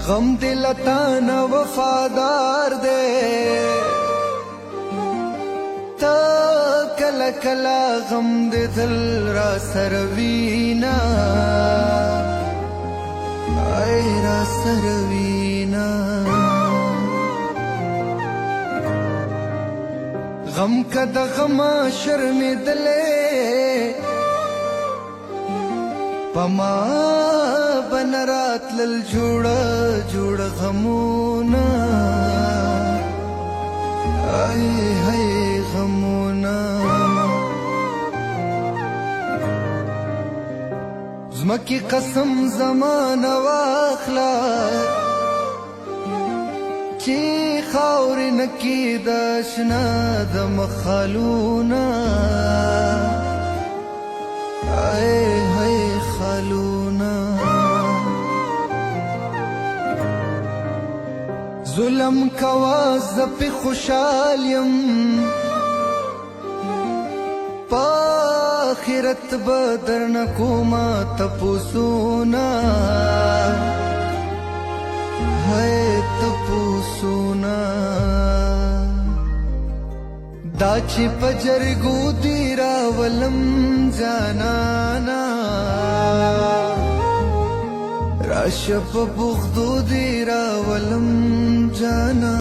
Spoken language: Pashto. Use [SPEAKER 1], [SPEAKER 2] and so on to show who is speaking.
[SPEAKER 1] غم دل تانا وفادار دے تا کلا کلا غم دے دل را سروینا آئے را سروینا غم کا دا غما شرم دلے پما بنرات لل جوڑا جوڑا غمونا آئے ہائے غمونا زمکی قسم زمان واخلا چی خاور نکی داشنا دم خالونا آئے ہائے خالونا ظلم کوا زپی خوشالیم پاخرت بدر نکوما تپوسونا ہے تپوسونا داچی پجرگو دیرا ولم جانانا راشپ بغدو دیرا ولم جانا